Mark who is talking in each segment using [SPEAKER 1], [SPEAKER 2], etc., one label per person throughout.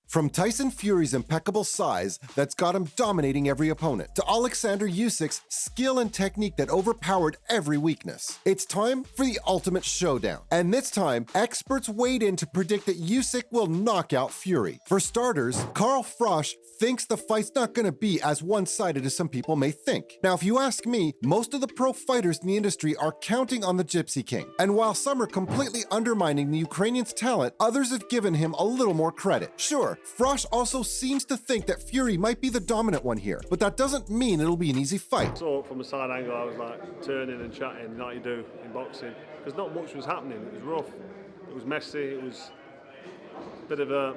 [SPEAKER 1] From Tyson Fury's impeccable size that's got him dominating every opponent, to Oleksandr Usyk's skill and technique that overpowered every weakness. It's time for the ultimate showdown. And this time, experts weighed in to predict that Usyk will knock out Fury. For starters, Carl Frosch thinks the fight's not going to be as one-sided as some people may think. Now, if you ask me, most of the pro fighters in the industry are counting on the Gypsy King. And while some are completely undermining the Ukrainian's talent, others have given him a little more credit. Sure, Frosch also seems to think that Fury might be the dominant one here, but that doesn't mean it'll be an easy fight.
[SPEAKER 2] So from a side angle, I was like turning and chatting like you do in boxing, because not much was happening. It was rough, it was messy, it was a bit of a,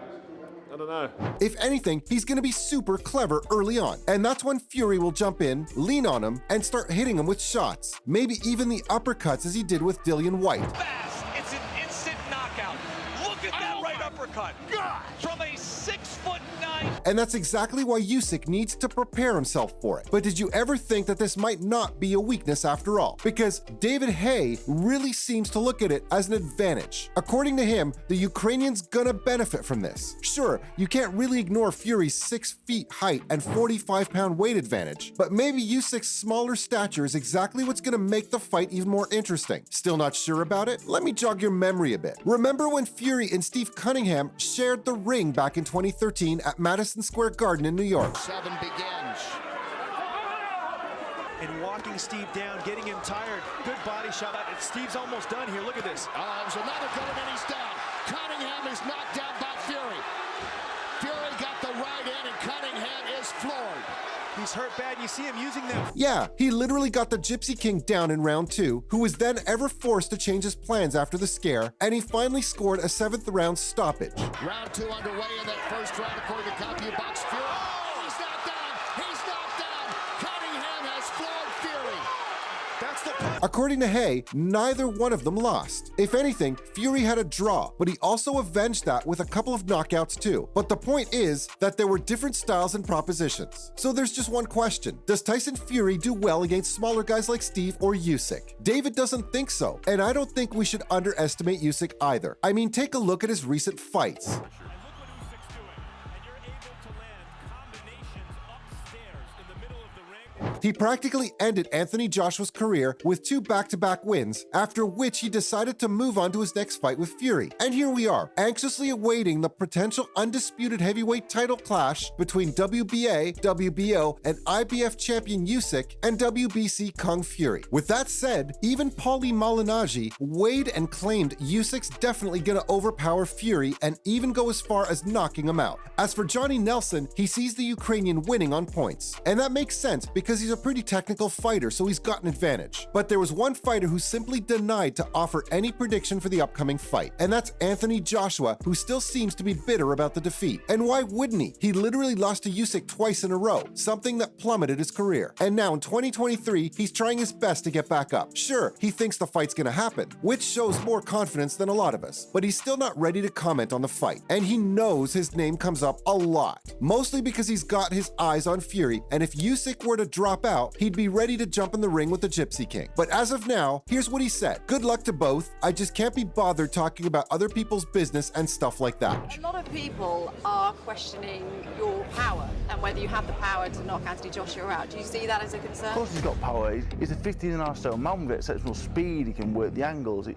[SPEAKER 2] I don't know.
[SPEAKER 1] If anything, he's going to be super clever early on, and that's when Fury will jump in, lean on him, and start hitting him with shots. Maybe even the uppercuts as he did with Dillian White.
[SPEAKER 3] Fast, it's an instant knockout. Look at that right uppercut. God. From a 6'9".
[SPEAKER 1] And that's exactly why Usyk needs to prepare himself for it. But did you ever think that this might not be a weakness after all? Because David Haye really seems to look at it as an advantage. According to him, the Ukrainian's gonna benefit from this. Sure, you can't really ignore Fury's 6 feet height and 45-pound weight advantage, but maybe Usyk's smaller stature is exactly what's gonna make the fight even more interesting. Still not sure about it? Let me jog your memory a bit. Remember when Fury and Steve Cunningham shared the ring back in 2013 at Madison Square Garden in New York?
[SPEAKER 4] 7 begins.
[SPEAKER 5] And walking Steve down, getting him tired. Good body shot. Steve's almost done here. Look at this.
[SPEAKER 4] There's another good one, and he's down. Cunningham is knocked down by Fury. Fury got the right in, and Cunningham is floored.
[SPEAKER 5] He's hurt bad. You see him using them.
[SPEAKER 1] Yeah, he literally got the Gypsy King down in round 2, who was then ever forced to change his plans after the scare, and he finally scored a 7th round stoppage.
[SPEAKER 4] Round 2 underway in that first round, according to CompuBox. Fury. Oh, he's knocked down. He's knocked down. Cunningham has floored Fury.
[SPEAKER 5] That's the punch.
[SPEAKER 1] According to Haye, neither one of them lost. If anything, Fury had a draw, but he also avenged that with a couple of knockouts too. But the point is that there were different styles and propositions. So there's just one question. Does Tyson Fury do well against smaller guys like Steve or Usyk? David doesn't think so, and I don't think we should underestimate Usyk either. I mean, take a look at his recent fights. He practically ended Anthony Joshua's career with 2 back-to-back wins, after which he decided to move on to his next fight with Fury. And here we are, anxiously awaiting the potential undisputed heavyweight title clash between WBA, WBO, and IBF champion Usyk and WBC Kung Fury. With that said, even Paulie Malignaggi weighed and claimed Usyk's definitely gonna overpower Fury and even go as far as knocking him out. As for Johnny Nelson, he sees the Ukrainian winning on points. And that makes sense because he's a pretty technical fighter, so he's got an advantage. But there was one fighter who simply denied to offer any prediction for the upcoming fight, and that's Anthony Joshua, who still seems to be bitter about the defeat. And why wouldn't he? He literally lost to Usyk twice in a row, something that plummeted his career. And now in 2023, he's trying his best to get back up. Sure, he thinks the fight's gonna happen, which shows more confidence than a lot of us, but he's still not ready to comment on the fight. And he knows his name comes up a lot, mostly because he's got his eyes on Fury, and if Usyk were to drop out, he'd be ready to jump in the ring with the Gypsy King. But as of now, here's what he said. Good luck to both. I just can't be bothered talking about other people's business and stuff like that.
[SPEAKER 6] A lot of people are questioning your power and whether you have the power to knock Anthony Joshua out. Do you see that as a concern?
[SPEAKER 7] Of course he's got power. He's a 15.5 stone man with exceptional speed. He can work the angles.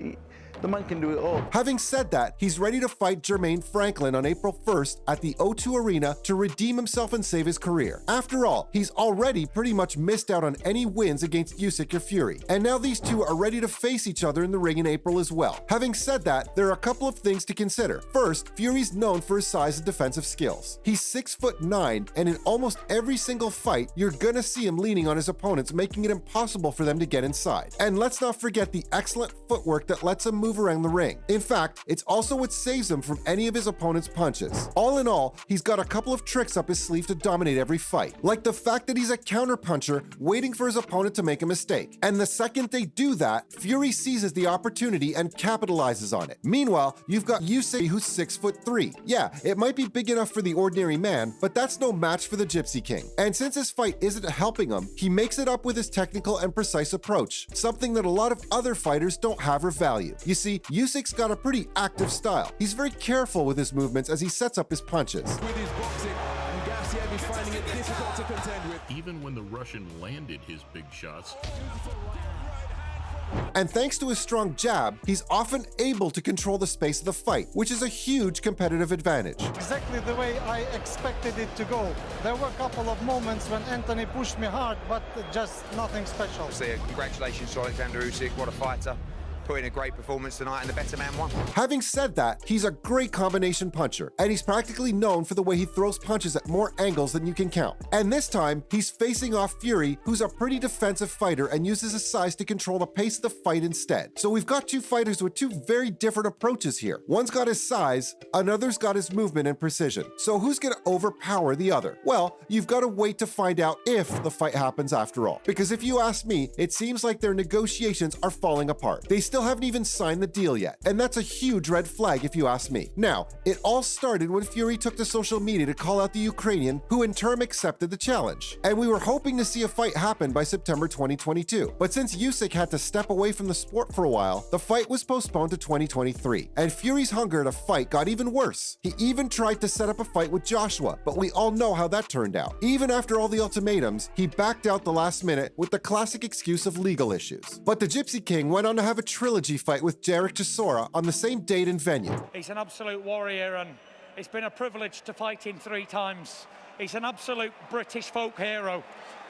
[SPEAKER 7] The man can do it all.
[SPEAKER 1] Having said that, he's ready to fight Jermaine Franklin on April 1st at the O2 Arena to redeem himself and save his career. After all, he's already pretty much missed out on any wins against Usyk or Fury, and now these two are ready to face each other in the ring in April as well. Having said that, there are a couple of things to consider. First, Fury's known for his size and defensive skills. He's 6'9", and in almost every single fight, you're gonna see him leaning on his opponents, making it impossible for them to get inside. And let's not forget the excellent footwork that lets him move around the ring. In fact, it's also what saves him from any of his opponent's punches. All in all, he's got a couple of tricks up his sleeve to dominate every fight, like the fact that he's a counterpuncher puncher, waiting for his opponent to make a mistake. And the second they do that, Fury seizes the opportunity and capitalizes on it. Meanwhile, you've got Usyk, who's 6'3". Yeah, it might be big enough for the ordinary man, but that's no match for the Gypsy King. And since his fight isn't helping him, he makes it up with his technical and precise approach, something that a lot of other fighters don't have or value. You see, Usyk's got a pretty active style. He's very careful with his movements as he sets up his punches.
[SPEAKER 8] With his boxing, Gassiev is finding it difficult to contend with.
[SPEAKER 9] Even when the Russian landed his big shots.
[SPEAKER 1] And thanks to his strong jab, he's often able to control the space of the fight, which is a huge competitive advantage.
[SPEAKER 10] Exactly the way I expected it to go. There were a couple of moments when Anthony pushed me hard, but just nothing special.
[SPEAKER 11] Congratulations to Oleksandr Usyk, what a fighter. Put in a great performance tonight and the better man won.
[SPEAKER 1] Having said that, he's a great combination puncher, and he's practically known for the way he throws punches at more angles than you can count. And this time, he's facing off Fury, who's a pretty defensive fighter and uses his size to control the pace of the fight instead. So we've got two fighters with two very different approaches here. One's got his size, another's got his movement and precision. So who's gonna overpower the other? Well, you've got to wait to find out if the fight happens after all. Because if you ask me, it seems like their negotiations are falling apart. They still haven't even signed the deal yet, and that's a huge red flag if you ask me. Now, it all started when Fury took to social media to call out the Ukrainian, who in turn accepted the challenge. And we were hoping to see a fight happen by September 2022. But since Usyk had to step away from the sport for a while, the fight was postponed to 2023. And Fury's hunger to fight got even worse. He even tried to set up a fight with Joshua, but we all know how that turned out. Even after all the ultimatums, he backed out the last minute with the classic excuse of legal issues. But the Gypsy King went on to have a trilogy fight with Derek Chisora on the same date and venue.
[SPEAKER 12] He's an absolute warrior, and it's been a privilege to fight him 3 times. He's an absolute British folk hero,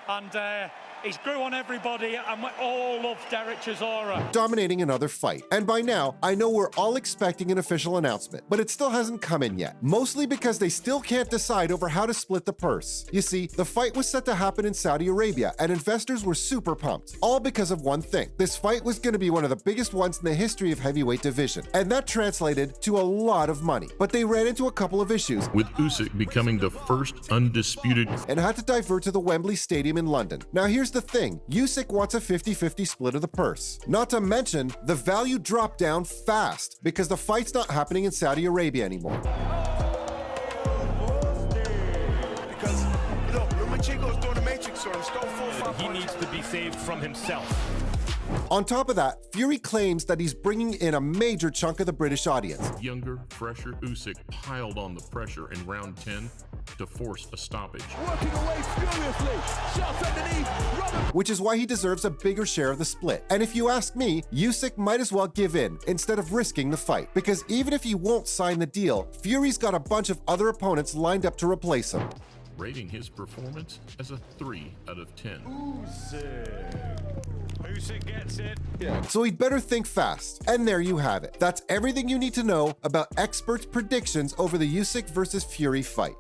[SPEAKER 12] and he's grew on everybody, and we all love Derek Chisora.
[SPEAKER 1] Dominating another fight. And by now, I know we're all expecting an official announcement, but it still hasn't come in yet. Mostly because they still can't decide over how to split the purse. You see, the fight was set to happen in Saudi Arabia, and investors were super pumped. All because of one thing. This fight was going to be one of the biggest ones in the history of heavyweight division. And that translated to a lot of money. But they ran into a couple of issues.
[SPEAKER 9] With Usyk becoming the first undisputed.
[SPEAKER 1] And had to divert to the Wembley Stadium in London. Now here's the thing, Usyk wants a 50-50 split of the purse. Not to mention, the value dropped down fast because the fight's not happening in Saudi Arabia anymore.
[SPEAKER 8] Because, look, Lomachenko's doing the matrix on him. Stole 4 or 5
[SPEAKER 5] He needs to be saved from himself.
[SPEAKER 1] On top of that, Fury claims that he's bringing in a major chunk of the British audience.
[SPEAKER 9] Younger, fresher Usyk piled on the pressure in round 10 to force a stoppage.
[SPEAKER 8] Working away furiously. Shots underneath. Robert.
[SPEAKER 1] Which is why he deserves a bigger share of the split. And if you ask me, Usyk might as well give in instead of risking the fight. Because even if he won't sign the deal, Fury's got a bunch of other opponents lined up to replace him.
[SPEAKER 9] Rating his performance as a 3 out of 10.
[SPEAKER 12] Usyk gets it.
[SPEAKER 1] So he'd better think fast. And there you have it. That's everything you need to know about experts' predictions over the Usyk versus Fury fight.